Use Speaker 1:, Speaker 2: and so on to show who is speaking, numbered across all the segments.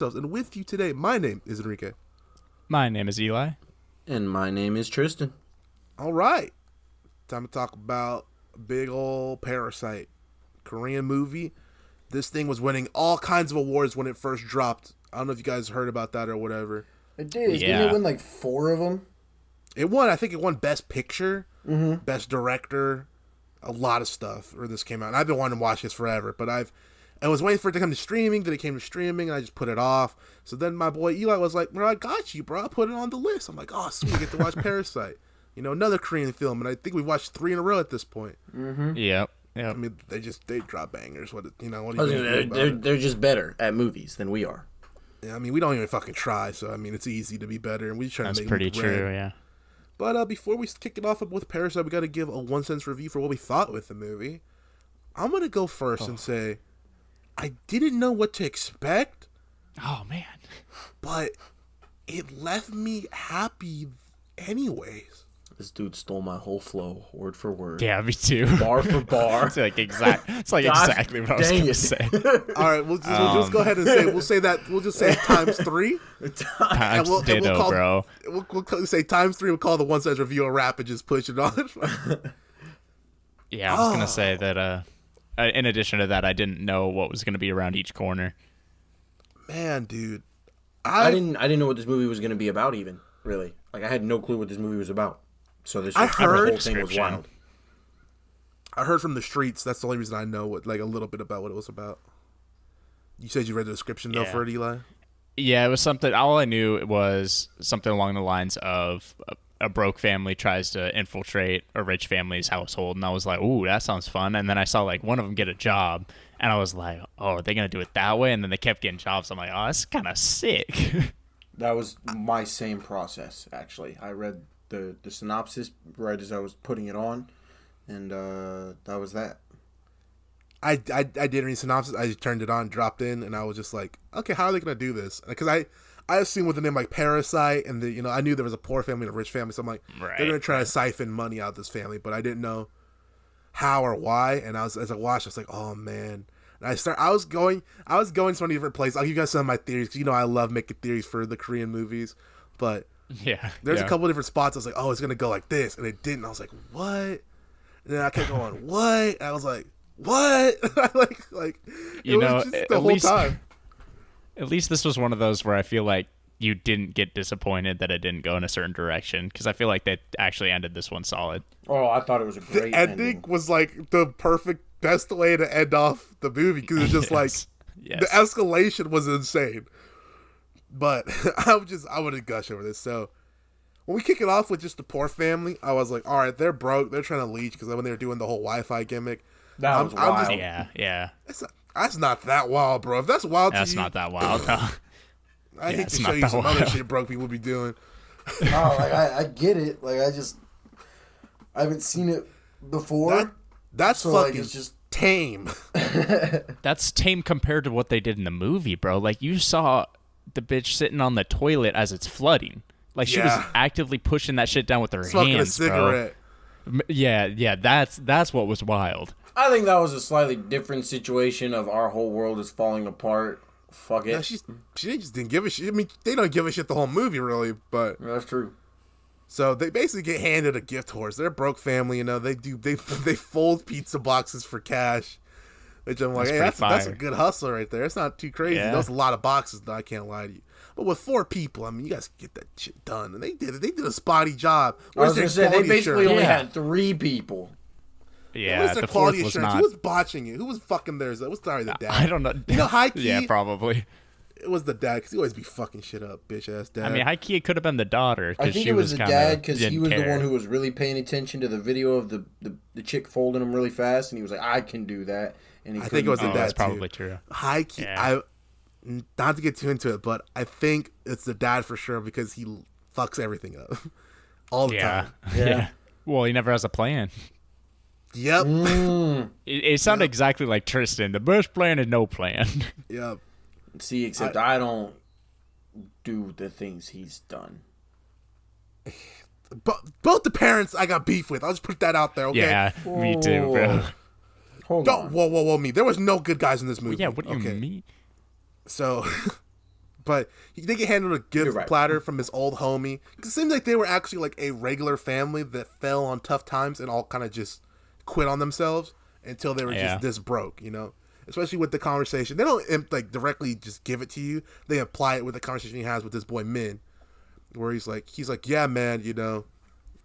Speaker 1: And with you today, my name is Enrique.
Speaker 2: My name is Eli.
Speaker 3: And my name is Tristan.
Speaker 1: All right. Time to talk about big old Parasite. Korean movie. This thing was winning all kinds of awards when it first dropped. I don't know if you guys heard about that or whatever.
Speaker 3: It did. Yeah. Didn't it win like 4 of them?
Speaker 1: I think it won Best Picture, Best Director, a lot of stuff where this came out. And I've been wanting to watch this forever, but I was waiting for it to come to streaming. Then it came to streaming, and I just put it off. So then my boy Eli was like, bro, I got you, bro. I put it on the list. I'm like, oh, sweet, I get to watch Parasite. You know, another Korean film. And I think we watched 3 in a row at this point.
Speaker 2: Mm-hmm. Yep.
Speaker 1: I mean, they drop bangers.
Speaker 3: They're just better at movies than we are.
Speaker 1: Yeah, I mean, we don't even fucking try. So, I mean, it's easy to be better. And we try to make it.
Speaker 2: That's pretty true, yeah.
Speaker 1: But before we kick it off with Parasite, we got to give a 1 cent review for what we thought with the movie. I'm going to go first and say, I didn't know what to expect.
Speaker 2: Oh, man.
Speaker 1: But it left me happy anyways.
Speaker 3: This dude stole my whole flow, word for word.
Speaker 2: Yeah, me too.
Speaker 3: Bar for bar.
Speaker 2: It's exactly what I was going to say.
Speaker 1: All right, we'll just go ahead and say, we'll just say times 3.
Speaker 2: Times ditto, bro.
Speaker 1: We'll say times 3, we'll call the 1 cent review a wrap and just push it on.
Speaker 2: Yeah, I was going to say that, in addition to that, I didn't know what was going to be around each corner.
Speaker 1: Man, dude.
Speaker 3: I didn't know what this movie was going to be about even, really. Like, I had no clue what this movie was about. So the whole thing was wild.
Speaker 1: I heard from the streets. That's the only reason I know a little bit about what it was about. You said you read the description though for it, Eli?
Speaker 2: Yeah, it was something. All I knew was something along the lines of a broke family tries to infiltrate a rich family's household, and I was like, "Ooh, that sounds fun." And then I saw one of them get a job, and I was like, "Oh, are they gonna do it that way?" And then they kept getting jobs. I'm like, "Oh, that's kind of sick."
Speaker 3: That was my same process, actually. I read the synopsis right as I was putting it on, and that was that.
Speaker 1: I didn't read synopsis. I just turned it on, dropped in, and I was just like, okay, how are they gonna do this? Because I assumed with the name like Parasite, and I knew there was a poor family and a rich family, so I'm like, they're gonna try to siphon money out of this family, but I didn't know how or why. And as I watched, I was like, oh man. And I was going to many different places. I'll give you guys some of my theories, because I love making theories for the Korean movies, but there's a couple of different spots. I was like, oh, it's gonna go like this, and it didn't. I was like, what? And then I kept going, what? And I was like, what?
Speaker 2: At least this was one of those where I feel like you didn't get disappointed that it didn't go in a certain direction, because I feel like they actually ended this one solid.
Speaker 3: Oh, I thought it was a great
Speaker 1: ending. Was like the perfect, best way to end off the movie, because it's just the escalation was insane. But I wouldn't gush over this. So when we kick it off with just the poor family, I was like, all right, they're broke. They're trying to leech, because when they were doing the whole Wi-Fi gimmick.
Speaker 3: That was wild.
Speaker 2: Yeah.
Speaker 1: That's not that wild, bro. If that's wild to you.
Speaker 2: That's not that wild, no.
Speaker 1: I hate to show you some other shit broke people be doing.
Speaker 4: I get it. I haven't seen it before.
Speaker 1: That's so fucking it's just tame.
Speaker 2: That's tame compared to what they did in the movie, bro. You saw the bitch sitting on the toilet as it's flooding. She was actively pushing that shit down with her
Speaker 1: Smoking
Speaker 2: hands,
Speaker 1: a cigarette.
Speaker 2: Bro. Yeah, that's what was wild.
Speaker 3: I think that was a slightly different situation of our whole world is falling apart. Fuck it.
Speaker 1: No, she just didn't give a shit. I mean, they don't give a shit the whole movie, really, but
Speaker 3: that's true.
Speaker 1: So they basically get handed a gift horse. They're a broke family, they fold pizza boxes for cash. Which I'm like, that's a good hustle right there. It's not too crazy. Yeah. There's a lot of boxes, though, I can't lie to you. But with 4 people, I mean, you guys can get that shit done. And they did it. They did a spotty job.
Speaker 3: Where's their quality assurance? They basically only had 3 people.
Speaker 2: Yeah,
Speaker 1: where's their quality assurance? Who was botching it? Who was fucking theirs? It was probably the dad.
Speaker 2: I don't know.
Speaker 1: High key.
Speaker 2: Yeah, probably.
Speaker 1: It was the dad, because he always be fucking shit up, bitch ass dad.
Speaker 2: I mean, high key, it could have been the daughter.
Speaker 3: I think it was the dad, because he was the one who was really paying attention to the video of the chick folding him really fast, and he was like, I can do that. And
Speaker 1: I think it was the dad.
Speaker 2: That's probably true.
Speaker 1: High key, not to get too into it, but I think it's the dad for sure, because he fucks everything up all the time.
Speaker 2: Yeah. Well, he never has a plan.
Speaker 1: Yep.
Speaker 2: It sounded exactly like Tristan. The best plan is no plan.
Speaker 1: Yep.
Speaker 3: See, except I don't do the things he's done.
Speaker 1: But both the parents I got beef with. I'll just put that out there, okay?
Speaker 2: Yeah, me too, bro.
Speaker 3: Hold on.
Speaker 1: Whoa, me. There was no good guys in this movie.
Speaker 2: Yeah, what do you mean?
Speaker 1: So, But they get handled a gift platter from his old homie. It seems like they were actually like a regular family that fell on tough times and all kind of just quit on themselves until they were just this broke, you know? Especially with the conversation. They don't like directly just give it to you. They apply it with the conversation he has with this boy Min. Where he's like, yeah, man, you know,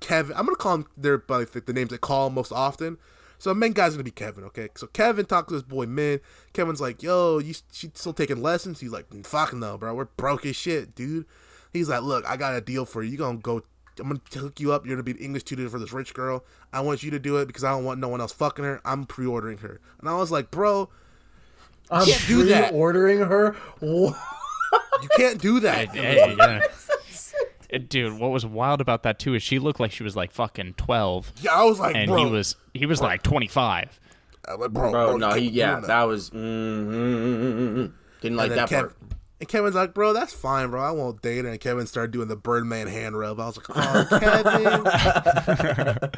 Speaker 1: Kevin. I'm going to call him by the names they call him most often. So main guy's gonna be Kevin, okay? So Kevin talks to his boy Min. Kevin's like, "Yo, she still taking lessons?" He's like, "Fuck no, bro. We're broke as shit, dude." He's like, "Look, I got a deal for you. You gonna go? I'm gonna hook you up. You're gonna be the English tutor for this rich girl. I want you to do it because I don't want no one else fucking her. I'm pre-ordering her." And I was like, "Bro,
Speaker 4: I'm pre-ordering her.
Speaker 1: You can't do that."
Speaker 2: Dude, what was wild about that too is she looked like she was like fucking 12.
Speaker 1: Yeah, I was like,
Speaker 2: and
Speaker 1: bro.
Speaker 2: he was like 25.
Speaker 1: Like,
Speaker 3: bro, no, that was didn't like that part.
Speaker 1: And Kevin's like, "Bro, that's fine, bro. I won't date her." And Kevin started doing the Birdman hand rub. I was like, "Oh,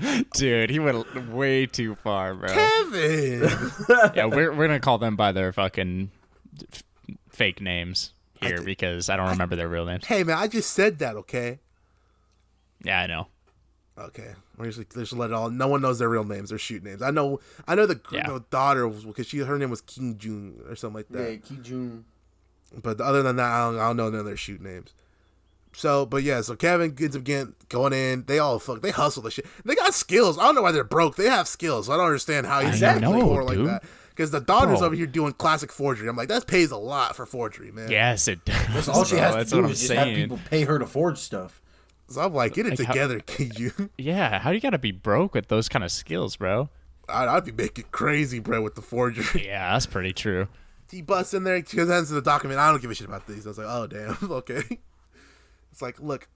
Speaker 1: Kevin."
Speaker 2: Dude, he went way too far, bro.
Speaker 1: Kevin.
Speaker 2: Yeah, we're gonna call them by their fucking fake names here because I don't remember their real names.
Speaker 1: Hey, man, I just said that, okay?
Speaker 2: Yeah, I know.
Speaker 1: Okay, we're just let it all. No one knows their real names, their shoot names. I know the daughter was because her name was Kim Jung or something like that.
Speaker 3: Yeah, Kim Jung.
Speaker 1: But other than that, I don't know none of their shoot names. So Kevin ends up going in. They hustle the shit. They got skills. I don't know why they're broke. They have skills. So I don't understand how he's poor like that. Because the daughter's over here doing classic forgery. I'm like, that pays a lot for forgery, man.
Speaker 2: Yes, it does.
Speaker 3: That's all she has to do is just have people pay her to forge stuff.
Speaker 1: So I'm like, get it together, you.
Speaker 2: Yeah, how do you gotta be broke with those kind of skills, bro?
Speaker 1: I'd be making crazy bread with the forgery.
Speaker 2: Yeah, that's pretty true.
Speaker 1: He busts in there, he hands the document. I don't give a shit about these. I was like, oh damn, okay. It's like, look,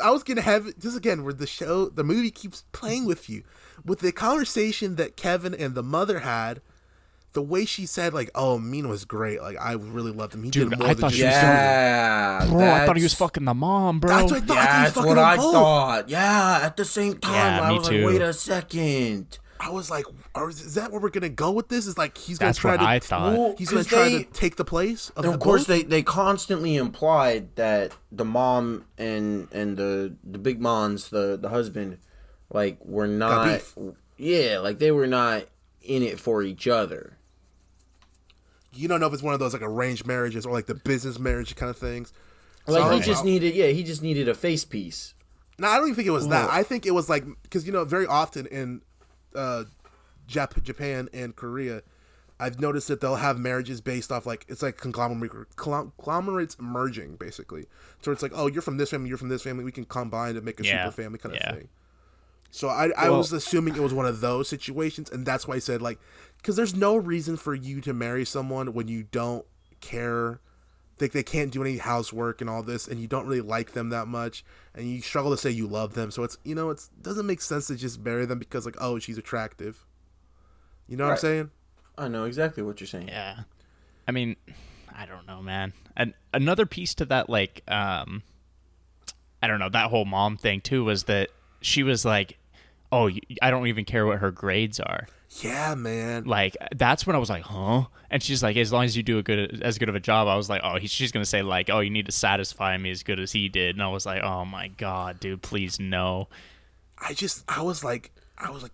Speaker 1: I was gonna have this again, where the movie keeps playing with you, with the conversation that Kevin and the mother had. The way she said, like, "Oh, Min was great. Like, I really loved him. He did more than just
Speaker 2: I thought he was fucking the mom, bro.
Speaker 1: That's what I thought.
Speaker 3: That's what I thought. Yeah, at the same time, I was
Speaker 2: too.
Speaker 3: like, wait a second.
Speaker 1: I was like, is that where we're gonna go with this? Is like he's gonna try
Speaker 2: I thought.
Speaker 1: He's gonna try to take the place of
Speaker 3: of course, they constantly implied that the mom and the big mons, the husband, like were not. Yeah, like they were not in it for each other.
Speaker 1: You don't know if it's one of those like arranged marriages or like the business marriage kind of things.
Speaker 3: Like he just needed a face piece.
Speaker 1: No, I don't even think it was that. I think it was like because very often in Japan and Korea, I've noticed that they'll have marriages based off like it's like conglomerates merging basically. So it's like, oh, you're from this family, you're from this family, we can combine to make a super family kind of thing. So I was assuming it was one of those situations, and that's why I said like. Because there's no reason for you to marry someone when you don't care, they can't do any housework and all this, and you don't really like them that much, and you struggle to say you love them. So it's it doesn't make sense to just marry them because like, oh, she's attractive. You know what I'm saying?
Speaker 3: I know exactly what you're saying.
Speaker 2: Yeah, I mean, I don't know, man. And another piece to that, like, I don't know, that whole mom thing too was that she was like, oh, I don't even care what her grades are.
Speaker 1: Yeah, man.
Speaker 2: Like, that's when I was like, huh? And she's like, as long as you do as good of a job, I was like, oh, she's going to say, like, oh, you need to satisfy me as good as he did. And I was like, oh, my God, dude, please, no.
Speaker 1: I was like,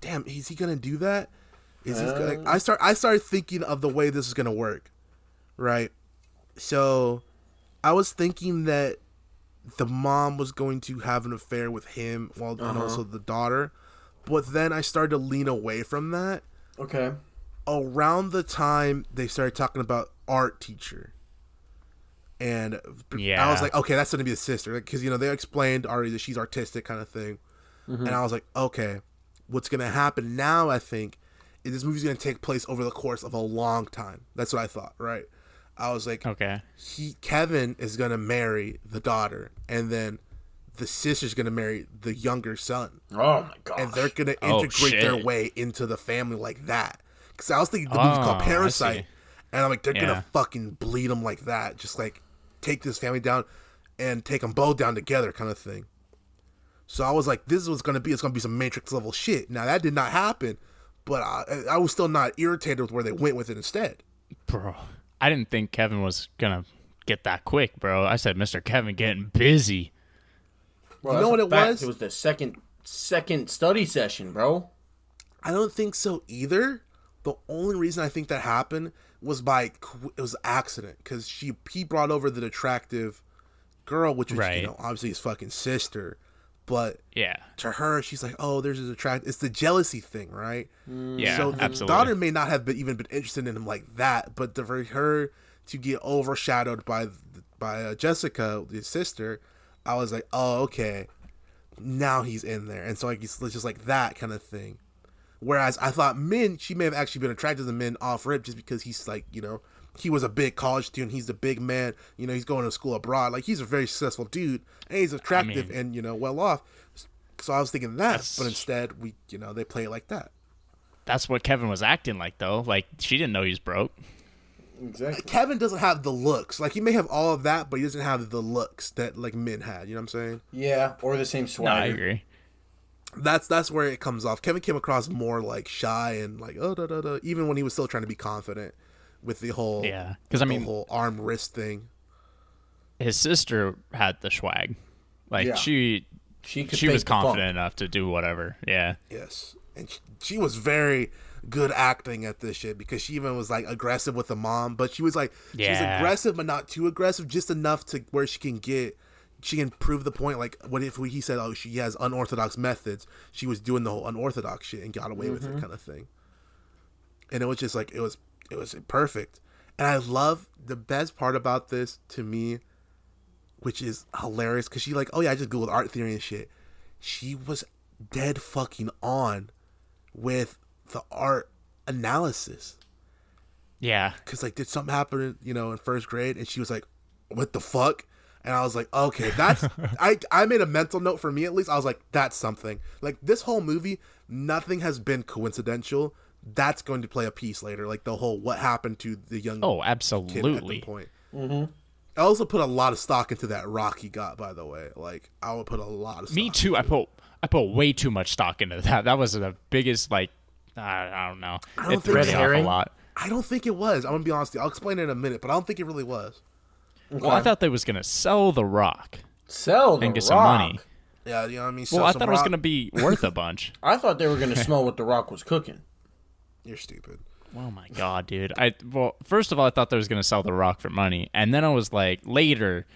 Speaker 1: damn, is he going to do that? Is this gonna, I started thinking of the way this is going to work, right? So I was thinking that the mom was going to have an affair with him and also the daughter. But then I started to lean away from that.
Speaker 3: Okay.
Speaker 1: Around the time they started talking about art teacher. And I was like, okay, that's going to be the sister. Because, they explained already that she's artistic kind of thing. Mm-hmm. And I was like, okay, what's going to happen now, I think, is this movie's going to take place over the course of a long time. That's what I thought, right? I was like,
Speaker 2: okay,
Speaker 1: Kevin is going to marry the daughter. And then the sister's going to marry the younger son.
Speaker 3: Oh, my God.
Speaker 1: And they're going to integrate their way into the family like that. Because I was thinking the movie's called Parasite. And I'm like, they're going to fucking bleed them like that. Just like take this family down and take them both down together kind of thing. So I was like, this is what's going to be. It's going to be some Matrix level shit. Now, that did not happen. But I was still not irritated with where they went with it instead.
Speaker 2: Bro, I didn't think Kevin was going to get that quick, bro. I said, Mr. Kevin getting busy.
Speaker 3: Bro,
Speaker 1: you know what it was?
Speaker 3: It was the second study session, bro.
Speaker 1: I don't think so either. The only reason I think that happened was it was accident, because he brought over the attractive girl, which was obviously his fucking sister, but to her she's like, oh, there's this attract. It's the jealousy thing, right?
Speaker 2: Yeah,
Speaker 1: so the
Speaker 2: absolutely.
Speaker 1: daughter may not have even been interested in him like that, but for her to get overshadowed by Jessica, his sister, I was like, oh, okay, now he's in there, and so like it's just like that kind of thing. Whereas I thought Min, she may have actually been attracted to Min off rip just because he's like, he was a big college student. He's the big man. He's going to school abroad. Like, he's a very successful dude, and he's attractive and, well off. So I was thinking that, but instead they play it like that.
Speaker 2: That's what Kevin was acting like, though. Like, she didn't know he was broke.
Speaker 3: Exactly.
Speaker 1: Kevin doesn't have the looks. Like, he may have all of that, but he doesn't have the looks that, like, Min had. You know what I'm saying?
Speaker 3: Yeah, or the same swagger.
Speaker 2: No, I agree.
Speaker 1: That's where it comes off. Kevin came across more like shy and like even when he was still trying to be confident with the whole whole arm wrist thing.
Speaker 2: His sister had the swag, like she was confident enough to do whatever. Yeah.
Speaker 1: Yes, and she was very good acting at this shit, because she even was like aggressive with the mom, but she was like she was aggressive but not too aggressive, just enough to where she can prove the point. Like, what if he said, oh, she has unorthodox methods, she was doing the whole unorthodox shit and got away with it kind of thing. And it was just like, it was perfect. And I love the best part about this to me, which is hilarious, because she like, oh yeah, I just Googled art theory and shit. She was dead fucking on with the art analysis.
Speaker 2: Yeah.
Speaker 1: Because like, did something happen, in first grade? And she was like, what the fuck? And I was like, okay, that's... I made a mental note for me, at least. I was like, that's something. Like, this whole movie, nothing has been coincidental. That's going to play a piece later. Like, the whole what happened to the young
Speaker 2: absolutely.
Speaker 1: kid at the point. Mm-hmm. I also put a lot of stock into that rock he got, by the way. Like, I would put a lot of stock.
Speaker 2: Me too. I put way too much stock into that. That was the biggest, like... I don't know. It threw me off a lot.
Speaker 1: I don't think it was. I'm going to be honest with you. I'll explain it in a minute, but I don't think it really was.
Speaker 2: Okay. Well, I thought they was going to sell the rock.
Speaker 3: And
Speaker 2: get some money.
Speaker 1: Yeah, you know what I mean?
Speaker 2: Well, I thought it was going to be worth a bunch.
Speaker 3: I thought they were going to smell what the rock was cooking.
Speaker 1: You're stupid.
Speaker 2: Oh, my God, dude. Well, first of all, I thought they was going to sell the rock for money. And then I was like, later,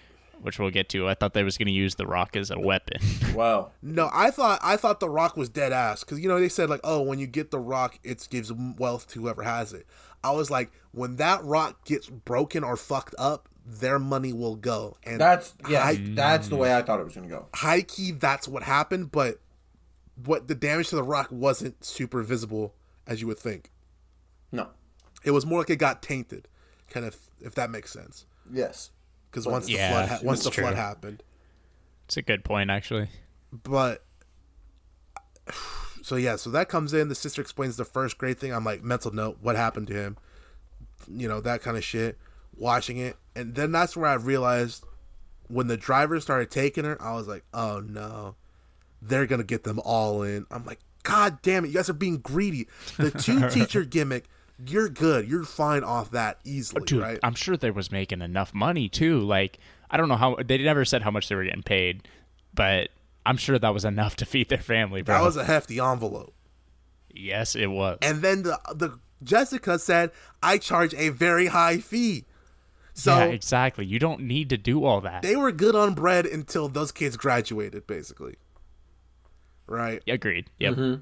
Speaker 2: which we'll get to, I thought they was going to use the rock as a weapon.
Speaker 3: Wow.
Speaker 1: No, I thought the rock was dead ass. Because, they said, like, oh, when you get the rock, it gives wealth to whoever has it. I was like, when that rock gets broken or fucked up, their money will go. And
Speaker 3: that's the way I thought it was going to go.
Speaker 1: High key, that's what happened, but what the damage to the rock wasn't super visible as you would think.
Speaker 3: No.
Speaker 1: It was more like it got tainted, kind of, if that makes sense.
Speaker 3: Yes.
Speaker 1: Because once the flood happened.
Speaker 2: It's a good point, actually.
Speaker 1: But so that comes in. The sister explains the first grade thing. I'm like, mental note, what happened to him? That kind of shit. Watching it, and then that's where I realized when the driver started taking her, I was like, oh no, they're gonna get them all in. I'm like, god damn it, you guys are being greedy. The two teacher gimmick, you're good, you're fine off that easily.
Speaker 2: Dude,
Speaker 1: right?
Speaker 2: I'm sure they was making enough money too. Like, I don't know how, they never said how much they were getting paid, but I'm sure that was enough to feed their family, bro.
Speaker 1: That was a hefty envelope.
Speaker 2: Yes, it was.
Speaker 1: And then the Jessica said, I charge a very high fee. So
Speaker 2: yeah, exactly. You don't need to do all that.
Speaker 1: They were good on bread until those kids graduated, basically. Right?
Speaker 2: Agreed. Yep.
Speaker 3: Mm-hmm.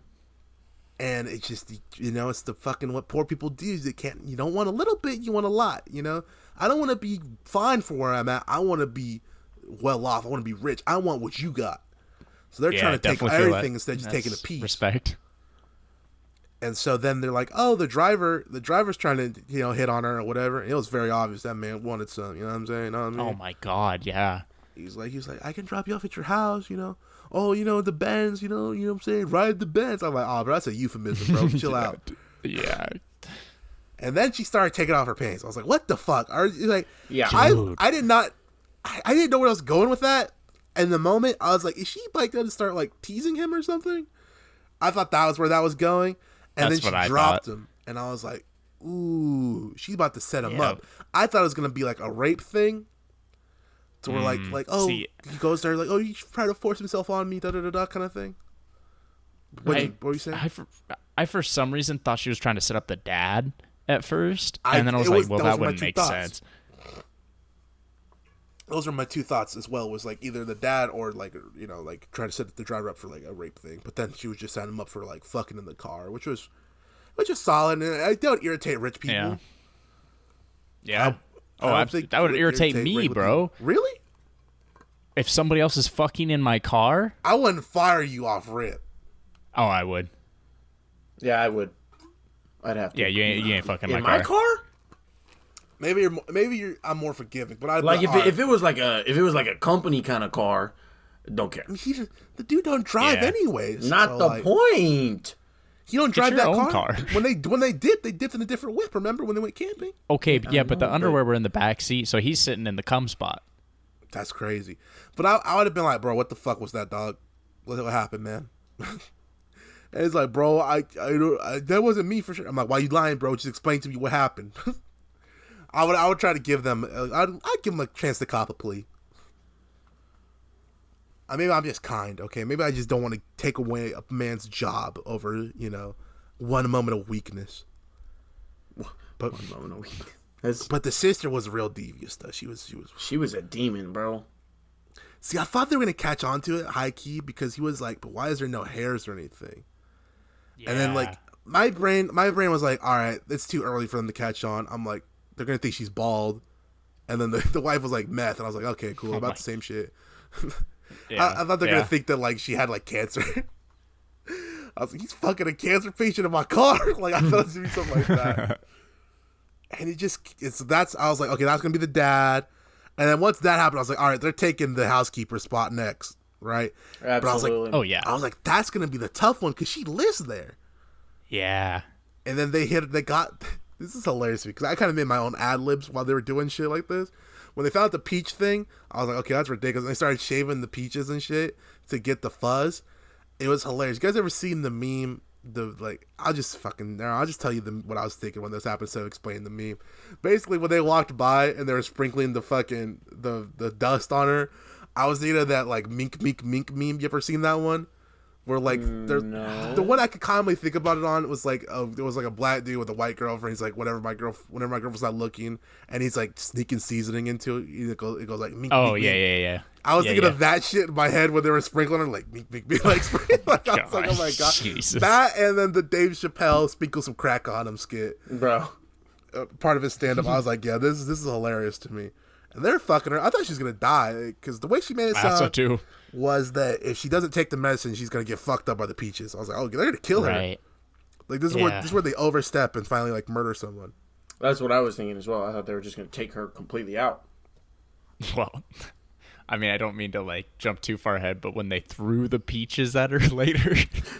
Speaker 1: And it's just, it's the fucking what poor people do. You don't want a little bit, you want a lot, I don't want to be fine for where I'm at. I want to be well off. I want to be rich. I want what you got. So they're trying to take everything instead of just taking a piece.
Speaker 2: Respect.
Speaker 1: And so then they're like, oh, the driver's trying to, hit on her or whatever. And it was very obvious that man wanted some, you know what I'm saying?
Speaker 2: Oh my God, yeah.
Speaker 1: He's like, I can drop you off at your house, Oh, the Benz, you know what I'm saying? Ride the Benz. I'm like, oh, bro, that's a euphemism, bro. Chill out.
Speaker 2: Yeah.
Speaker 1: And then she started taking off her pants. I was like, what the fuck? Are you like,
Speaker 3: yeah.
Speaker 1: I didn't know where I was going with that. And the moment I was like, is she like going to start like teasing him or something? I thought that was where that was going. And
Speaker 2: That's
Speaker 1: then she dropped him. And I was like, ooh, she's about to set him up. I thought it was going to be like a rape thing. So we're like, oh, he goes there like, oh, you try to force himself on me, da da da da, kind of thing. What were you saying?
Speaker 2: I for some reason thought she was trying to set up the dad at first, and then I was like, well, that wouldn't make sense.
Speaker 1: Those are my two thoughts as well. Was like either the dad or like like trying to set the driver up for like a rape thing, but then she was just setting him up for like fucking in the car, which was solid. And I don't irritate rich people.
Speaker 2: Yeah. That would irritate me, bro.
Speaker 1: Really?
Speaker 2: If somebody else is fucking in my car,
Speaker 1: I wouldn't fire you off rip.
Speaker 2: Oh, I would.
Speaker 3: Yeah, I would. I'd have to.
Speaker 2: Yeah, you ain't fucking
Speaker 3: in my car.
Speaker 1: Maybe I'm more forgiving, but I'd
Speaker 3: like if it was like a company kind of car, don't care.
Speaker 1: I mean, the dude don't drive anyways.
Speaker 3: Not the point.
Speaker 1: He don't drive that
Speaker 2: car.
Speaker 1: When they dipped in a different whip. Remember when they went camping?
Speaker 2: Okay, but the underwear were in the back seat, so he's sitting in the cum spot.
Speaker 1: That's crazy. But I would have been like, bro, what the fuck was that, dog? What happened, man? And it's like, bro, I that wasn't me for sure. I'm like, why you lying, bro? Just explain to me what happened. I would try to give them. I'd give them a chance to cop a plea. Maybe I'm just kind, okay? Maybe I just don't want to take away a man's job over, one moment of weakness. But
Speaker 3: one moment of weakness.
Speaker 1: But the sister was real devious, though. She
Speaker 3: was a demon, bro.
Speaker 1: See, I thought they were gonna catch on to it high key because he was like, but why is there no hairs or anything? Yeah. And then like my brain was like, all right, it's too early for them to catch on. I'm like, they're gonna think she's bald. And then the wife was like meth, and I was like, okay, cool, about the same shit. I thought they're gonna think that like she had like cancer. I was like, he's fucking a cancer patient in my car. Like I thought it was gonna be something like that. And I was like, okay, that's gonna be the dad. And then once that happened, I was like, all right, they're taking the housekeeper spot next, right?
Speaker 3: Absolutely.
Speaker 1: But I was like,
Speaker 2: oh yeah.
Speaker 1: I was like, that's gonna be the tough one because she lives there.
Speaker 2: Yeah.
Speaker 1: And then they got. This is hilarious because I kind of made my own ad libs while they were doing shit like this. When they found out the peach thing, I was like, okay, that's ridiculous. And they started shaving the peaches and shit to get the fuzz. It was hilarious. You guys ever seen the meme? I'll just tell you what I was thinking when this happened, so explain the meme. Basically, when they walked by and they were sprinkling the fucking the dust on her, I was thinking of that like mink meme. You ever seen that one? Where like the one I could commonly think about it on was like there was like a black dude with a white girlfriend. He's like whenever my girlfriend's not looking, and he's like sneaking seasoning into it. It goes like mink.
Speaker 2: Oh
Speaker 1: mink,
Speaker 2: yeah.
Speaker 1: I was thinking of that shit in my head when they were sprinkling her like mink like sprinkling. Like, I was like, oh my god,
Speaker 2: Jesus.
Speaker 1: That and then the Dave Chappelle sprinkle some crack on him skit,
Speaker 3: bro.
Speaker 1: Part of his stand up. I was like, yeah, this is hilarious to me. And they're fucking her. I thought she was gonna die because the way she made it sound.
Speaker 2: So too.
Speaker 1: Was that if she doesn't take the medicine, she's gonna get fucked up by the peaches. I was like, oh, they're gonna kill her.
Speaker 2: Right.
Speaker 1: Like this is where they overstep and finally like murder someone.
Speaker 3: That's what I was thinking as well. I thought they were just gonna take her completely out.
Speaker 2: Well, I mean, I don't mean to like jump too far ahead, but when they threw the peaches at her later,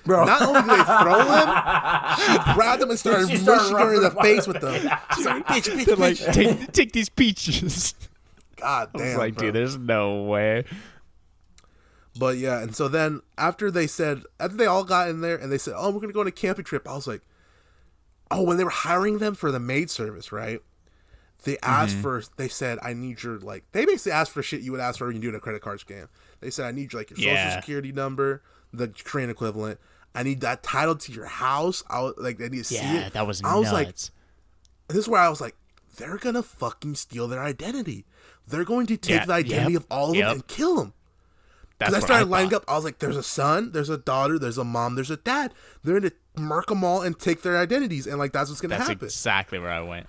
Speaker 1: bro, not only did they throw them, she grabbed them and started mushing her in the face with them. She's like, peach.
Speaker 2: Like, take these peaches.
Speaker 1: God damn, I was
Speaker 2: like,
Speaker 1: bro.
Speaker 2: Dude, there's no way.
Speaker 1: But yeah, and so then after they all got in there and they said, oh, we're going to go on a camping trip. I was like, oh, when they were hiring them for the maid service, right? They asked they said, I need your, like, they basically asked for shit you would ask for when you do a credit card scan. They said, I need your, like, your social security number, the Korean equivalent. I need that title to your house. I need to see it.
Speaker 2: Yeah, that was nuts.
Speaker 1: I was like, this is where I was like, they're going to fucking steal their identity. They're going to take the identity of all of them and kill them. Because I started lining up. I was like, there's a son, there's a daughter, there's a mom, there's a dad. They're going to murk them all and take their identities. And, like, that's what's going to happen.
Speaker 2: That's exactly where I went.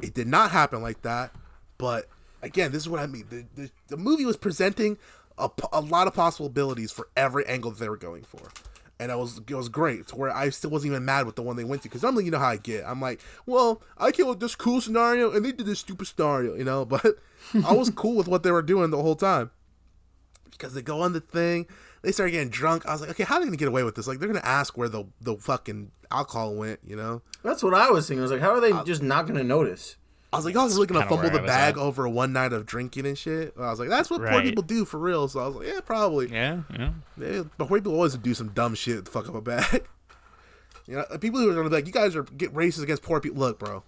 Speaker 1: It did not happen like that. But, again, this is what I mean. The movie was presenting a lot of possibilities for every angle that they were going for. And it was great. To where I still wasn't even mad with the one they went to. Because normally, you know how I get. I'm like, well, I came with this cool scenario, and they did this stupid scenario, you know? But I was cool with what they were doing the whole time. Because they go on the thing, they start getting drunk. I was like, okay, how are they gonna get away with this? Like, they're gonna ask where the fucking alcohol went, you know?
Speaker 3: That's what I was thinking. I was like, how are they just not gonna notice?
Speaker 1: I was like, y'all are really gonna fumble the bag over one night of drinking and shit. I was like, that's what poor people do for real. So I was like, yeah, probably.
Speaker 2: Yeah.
Speaker 1: But poor people always do some dumb shit to fuck up a bag. You know, people who are gonna be like, you guys get racist against poor people. Look, bro,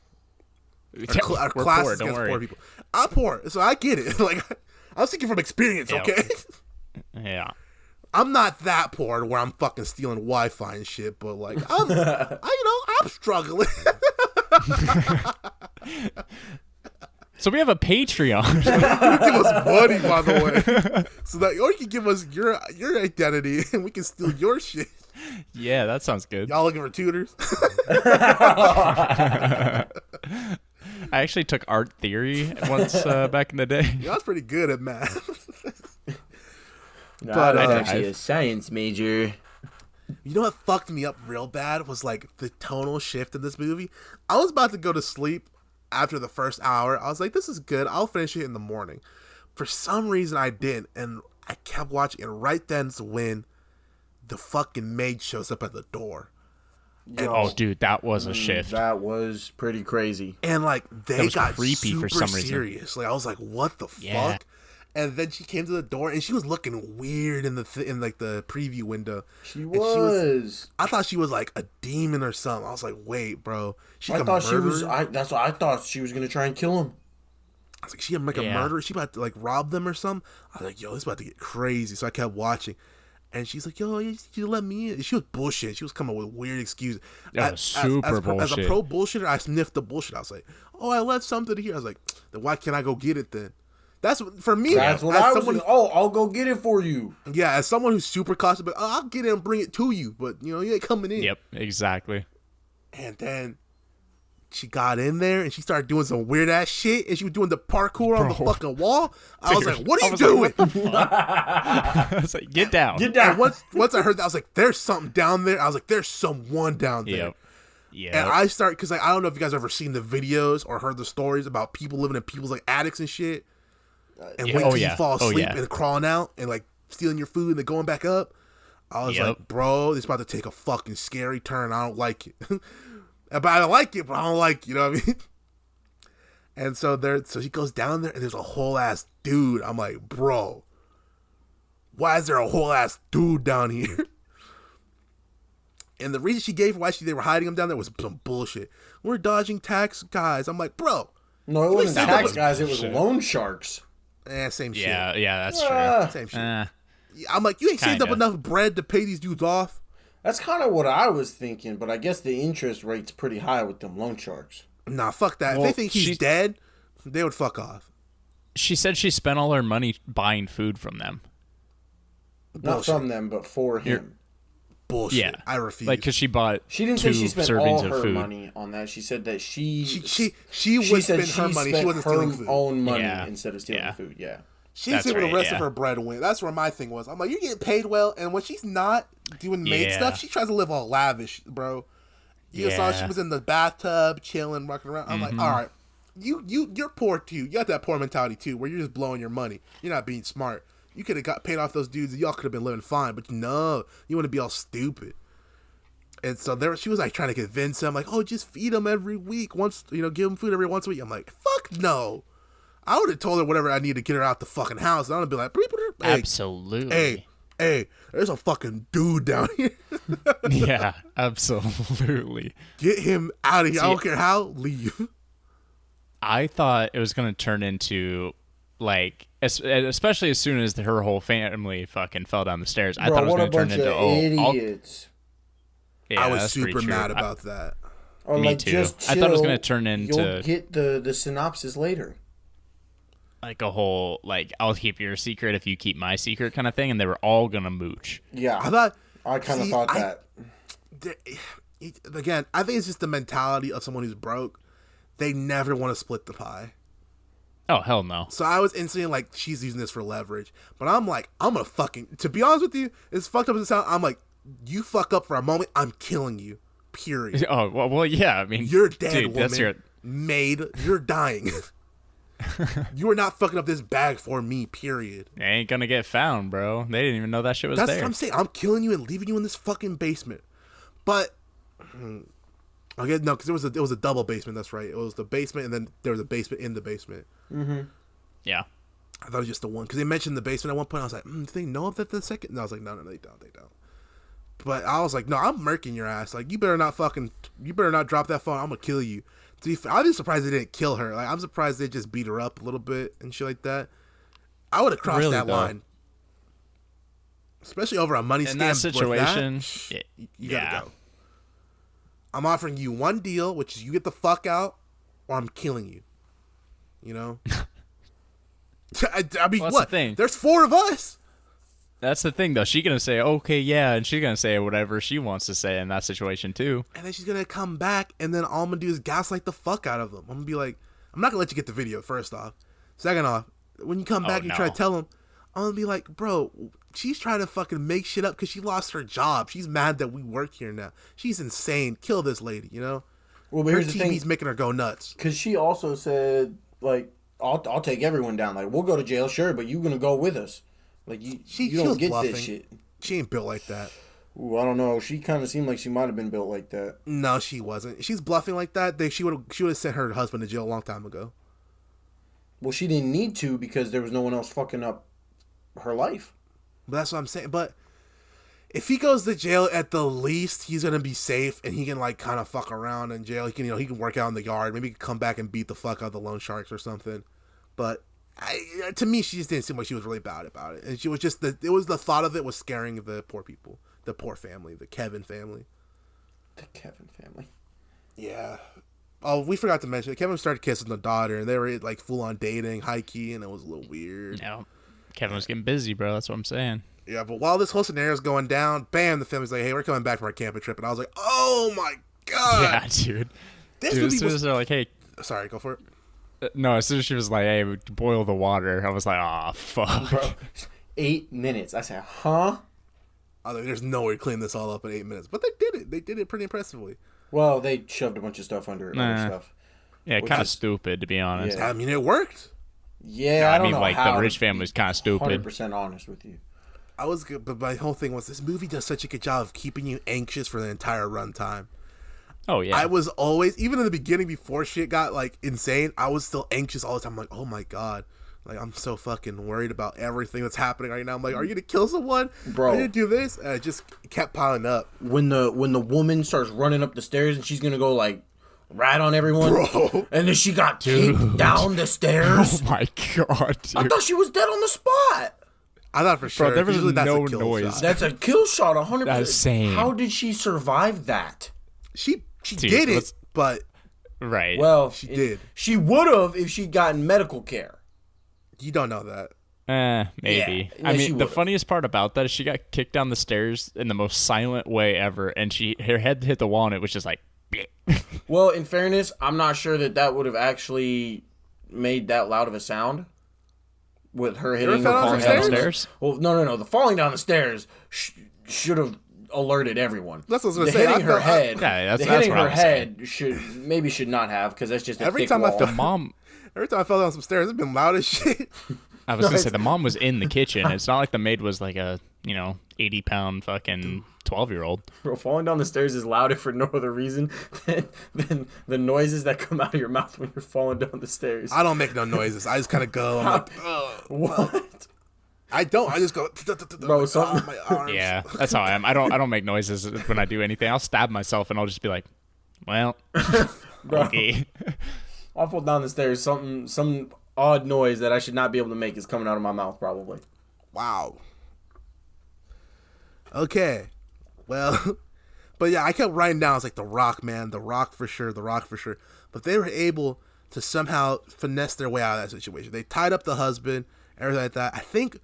Speaker 1: our class is against poor people. I'm poor, so I get it. Like, I'm speaking from experience, okay?
Speaker 2: Yeah.
Speaker 1: I'm not that poor where I'm fucking stealing Wi-Fi and shit, but like I'm struggling.
Speaker 2: So we have a Patreon.
Speaker 1: You can give us money, by the way, so that or you can give us your identity and we can steal your shit.
Speaker 2: Yeah, that sounds good.
Speaker 1: Y'all looking for tutors?
Speaker 2: I actually took art theory once back in the day.
Speaker 1: Yeah, I was pretty good at math.
Speaker 3: No,
Speaker 1: But,
Speaker 3: I was actually a science major.
Speaker 1: You know what fucked me up real bad was like the tonal shift in this movie. I was about to go to sleep after the first hour. I was like, this is good. I'll finish it in the morning. For some reason, I didn't, and I kept watching. And right then's when the fucking maid shows up at the door.
Speaker 2: Oh, dude, that was a shift.
Speaker 3: That was pretty crazy.
Speaker 1: And like they got
Speaker 2: creepy
Speaker 1: super
Speaker 2: for some reason.
Speaker 1: serious. Like I was like, what the fuck? And then she came to the door and she was looking weird in like the preview window.
Speaker 3: She was.
Speaker 1: I thought she was like a demon or something. I was like, wait, bro.
Speaker 3: I thought she was. That's what I thought. She was gonna try and kill him.
Speaker 1: I was like, she make a murderer? She about to like rob them or something? I was like, yo, this is about to get crazy. So I kept watching. And she's like, yo, you let me in. She was bullshit. She was coming up with weird excuses.
Speaker 2: Super bullshit.
Speaker 1: As a pro bullshitter, I sniffed the bullshit. I was like, oh, I left something here. I was like, then why can't I go get it then? That's for me.
Speaker 3: That's what I was like, I'll go get it for you.
Speaker 1: Yeah, as someone who's super cautious, but I'll get it and bring it to you. But, you ain't coming in.
Speaker 2: Yep, exactly.
Speaker 1: And then she got in there and she started doing some weird ass shit. And she was doing the parkour on the fucking wall. I was like, what are you doing?
Speaker 2: Like, what the fuck? I was like, get down.
Speaker 3: Get down.
Speaker 1: And once I heard that, I was like, there's something down there. I was like, there's someone down there.
Speaker 2: Yep. Yeah.
Speaker 1: And I start, because like, I don't know if you guys ever seen the videos or heard the stories about people living in people's like attics and shit. And wait till you fall asleep and crawling out and like stealing your food and then going back up. I was like, bro, this is about to take a fucking scary turn. I don't like it. But I like it, but I don't like it. You know what I mean? And so she goes down there and there's a whole ass dude. I'm like, bro, why is there a whole ass dude down here? And the reason she gave why they were hiding him down there was some bullshit. We're dodging tax guys. I'm like, bro.
Speaker 3: No, it wasn't tax guys. It was loan sharks.
Speaker 1: Same shit.
Speaker 2: Yeah, that's true.
Speaker 1: Same shit. I'm like, you ain't saved up enough bread to pay these dudes off.
Speaker 3: That's kind of what I was thinking, but I guess the interest rate's pretty high with them loan sharks.
Speaker 1: Nah, fuck that. Well, if they think he's dead, they would fuck off.
Speaker 2: She said she spent all her money buying food from them.
Speaker 3: Not from them, but for him.
Speaker 1: Bullshit.
Speaker 2: Yeah.
Speaker 1: I refuse.
Speaker 2: Like, because she bought
Speaker 3: She didn't
Speaker 2: two
Speaker 3: say she spent
Speaker 2: servings
Speaker 3: all
Speaker 2: of
Speaker 3: her
Speaker 2: food.
Speaker 3: money on that. She said that she
Speaker 1: would spend her money. She wasn't stealing food.
Speaker 3: Her own money instead of stealing the food. Yeah.
Speaker 1: She's doing the rest of her bread win. That's where my thing was. I'm like, you're getting paid well, and when she's not doing maid stuff, she tries to live all lavish, bro. You saw she was in the bathtub, chilling, rocking around. I'm like, all right, you're poor too. You got that poor mentality too, where you're just blowing your money. You're not being smart. You could have got paid off those dudes, and y'all could have been living fine. But no, you want to be all stupid. And so she was like trying to convince him, like, oh, just feed them every week. Once, give them food every once a week. I'm like, fuck no. I would have told her whatever I need to get her out the fucking house. I would have been like, hey,
Speaker 2: absolutely.
Speaker 1: Hey, there's a fucking dude down here.
Speaker 2: Yeah, absolutely.
Speaker 1: Get him out of here. I don't care how. Leave.
Speaker 2: I thought it was going to turn into, like, especially as soon as her whole family fucking fell down the stairs. I thought it was going to turn into,
Speaker 3: idiots.
Speaker 1: I was super mad about that.
Speaker 3: Or
Speaker 2: me
Speaker 3: like,
Speaker 2: too.
Speaker 3: Just chill.
Speaker 2: I thought it was going to turn into...
Speaker 3: You'll get the synopsis later.
Speaker 2: Like a whole, like, I'll keep your secret if you keep my secret kind of thing, and they were all going to mooch.
Speaker 3: Yeah. I kind of thought that.
Speaker 1: Again, I think it's just the mentality of someone who's broke. They never want to split the pie.
Speaker 2: Oh, hell no.
Speaker 1: So I was instantly like, she's using this for leverage. But I'm like, I'm going to fucking... To be honest with you, as fucked up as it sounds, I'm like, you fuck up for a moment, I'm killing you. Period.
Speaker 2: Oh, well, yeah. I mean...
Speaker 1: You're dead,
Speaker 2: dude,
Speaker 1: woman.
Speaker 2: That's your...
Speaker 1: Maid, you're dying. You are not fucking up this bag for me, period.
Speaker 2: They ain't gonna get found, bro. They didn't even know that shit was there.
Speaker 1: That's what I'm saying. I'm killing you and leaving you in this fucking basement. But... Okay, no, because it was a double basement, that's right. It was the basement, and then there was a basement in the basement.
Speaker 3: Mm-hmm.
Speaker 2: Yeah.
Speaker 1: I thought it was just the one. Because they mentioned the basement at one point. I was like, do they know of that the second? No, I was like, no, they don't. But I was like, no, I'm murking your ass. Like, you better not drop that phone. I'm going to kill you. I'm just surprised they didn't kill her. Like, I'm surprised they just beat her up a little bit and shit like that. I would have crossed
Speaker 2: Really,
Speaker 1: that
Speaker 2: though?
Speaker 1: line. Especially over a money scam.
Speaker 2: In that situation,
Speaker 1: you gotta go. I'm offering you one deal, which is you get the fuck out, or I'm killing you. You know? I mean,
Speaker 2: Well, that's
Speaker 1: what?
Speaker 2: the thing.
Speaker 1: There's 4 of us.
Speaker 2: That's the thing, though. She's going to say, okay, yeah, and she's going to say whatever she wants to say in that situation, too.
Speaker 1: And then she's going to come back, and then all I'm going to do is gaslight the fuck out of them. I'm going to be like, I'm not going to let you get the video, first off. Second off, when you come back and you try to tell them, I'm going to be like, bro, she's trying to fucking make shit up because she lost her job. She's mad that we work here now. She's insane. Kill this lady, you know?
Speaker 3: Well, but
Speaker 1: her
Speaker 3: here's the
Speaker 1: TV's
Speaker 3: thing.
Speaker 1: making her go nuts.
Speaker 3: Because she also said, like, I'll take everyone down. Like, we'll go to jail, sure, but you're going to go with us. Like, you don't get
Speaker 1: bluffing.
Speaker 3: this shit.
Speaker 1: She ain't built like that.
Speaker 3: Ooh, I don't know. She kind of seemed like she might have been built like that.
Speaker 1: No, she wasn't. She's bluffing like that. She would have sent her husband to jail a long time ago.
Speaker 3: Well, she didn't need to because there was no one else fucking up her life.
Speaker 1: But that's what I'm saying. But if he goes to jail, at the least he's gonna be safe and he can like kind of fuck around in jail. He can he can work out in the yard. Maybe he can come back and beat the fuck out of the loan sharks or something. But to me, she just didn't seem like she was really bad about it. And she was just it was the thought of it was scaring the poor people, the poor family, the Kevin family.
Speaker 3: The Kevin family.
Speaker 1: Yeah. Oh, we forgot to mention Kevin started kissing the daughter, and they were like full on dating, high key, and it was a little weird.
Speaker 2: No, Kevin was getting busy, bro. That's what I'm saying.
Speaker 1: Yeah, but while this whole scenario is going down, bam, the family's like, "Hey, we're coming back from our camping trip," and I was like, "Oh my god!"
Speaker 2: Yeah, dude.
Speaker 1: This
Speaker 2: Dude,
Speaker 1: movie
Speaker 2: as soon as they're like, "Hey,"
Speaker 1: sorry, go for it.
Speaker 2: No, as soon as she was like, "Hey, boil the water," I was like, "Oh fuck."
Speaker 3: Bro, 8 minutes. I said, huh?
Speaker 1: I was like, there's no way to clean this all up in 8 minutes, but they did it. They did it pretty impressively.
Speaker 3: Well, they shoved a bunch of stuff under other stuff.
Speaker 2: Yeah, kind of stupid, to be honest.
Speaker 3: Yeah.
Speaker 1: I mean, it worked.
Speaker 3: Yeah,
Speaker 2: I
Speaker 3: I don't
Speaker 2: mean,
Speaker 3: know
Speaker 2: like,
Speaker 3: how.
Speaker 2: the rich family's kind of stupid.
Speaker 3: 100% honest with you.
Speaker 1: I was good, but my whole thing was this movie does such a good job of keeping you anxious for the entire runtime.
Speaker 2: Oh yeah.
Speaker 1: I was always, even in the beginning before shit got like insane, I was still anxious all the time. I'm like, oh my god, like I'm so fucking worried about everything that's happening right now. I'm like, are you gonna kill someone?
Speaker 3: Bro.
Speaker 1: Are you gonna do this? And it just kept piling up.
Speaker 3: When the woman starts running up the stairs and she's gonna go like rat on everyone,
Speaker 1: Bro.
Speaker 3: and then she got kicked down the stairs.
Speaker 2: Oh my god, dude.
Speaker 3: I thought she was dead on the spot.
Speaker 1: I thought for sure.
Speaker 2: there was
Speaker 1: Usually that's
Speaker 2: no
Speaker 1: a kill
Speaker 2: noise.
Speaker 1: shot.
Speaker 3: That's a kill shot, 100%.
Speaker 2: That's insane.
Speaker 3: How did she survive that?
Speaker 1: She
Speaker 2: Dude,
Speaker 1: did it,
Speaker 2: let's-
Speaker 1: but
Speaker 2: Right.
Speaker 3: Well,
Speaker 1: she did.
Speaker 3: She would have if she'd gotten medical care.
Speaker 1: You don't know that.
Speaker 2: Maybe.
Speaker 3: Yeah,
Speaker 2: I
Speaker 3: she
Speaker 2: mean, the
Speaker 3: would've.
Speaker 2: funniest part about that is she got kicked down the stairs in the most silent way ever, and her head hit the wall, and it was just like, bleh.
Speaker 3: Well, in fairness, I'm not sure that would have actually made that loud of a sound with her hitting
Speaker 1: fell
Speaker 3: her
Speaker 1: down
Speaker 3: falling
Speaker 1: the
Speaker 3: down the
Speaker 2: stairs?
Speaker 3: stairs. Well, no. The falling down the stairs should have alerted everyone.
Speaker 1: That's what I was gonna
Speaker 3: the
Speaker 1: say.
Speaker 3: hitting her head.
Speaker 2: Yeah, that's
Speaker 3: hitting
Speaker 2: what I
Speaker 3: her
Speaker 2: was
Speaker 3: head should not have because that's just a
Speaker 1: Every
Speaker 3: thick
Speaker 1: time I
Speaker 3: wall.
Speaker 1: feel-
Speaker 2: The mom.
Speaker 1: Every time I fell down some stairs, it's been loud as shit.
Speaker 2: I was gonna say the mom was in the kitchen. It's not like the maid was like a 80-pound fucking 12-year-old.
Speaker 3: Bro, falling down the stairs is loud if for no other reason than the noises that come out of your mouth when you're falling down the stairs.
Speaker 1: I don't make no noises. I just kind of go. I'm like, ugh.
Speaker 3: What?
Speaker 1: I don't. I just go.
Speaker 3: Bro, something-
Speaker 1: my arms.
Speaker 2: Yeah, that's how I am. I don't make noises when I do anything. I'll stab myself and I'll just be like, well, okay.
Speaker 3: I'll fall down the stairs. Some odd noise that I should not be able to make is coming out of my mouth probably.
Speaker 1: Wow. Okay. Well, but yeah, I kept writing down. I was like, The Rock, man. The Rock for sure. The Rock for sure. But they were able to somehow finesse their way out of that situation. They tied up the husband, everything like that. I think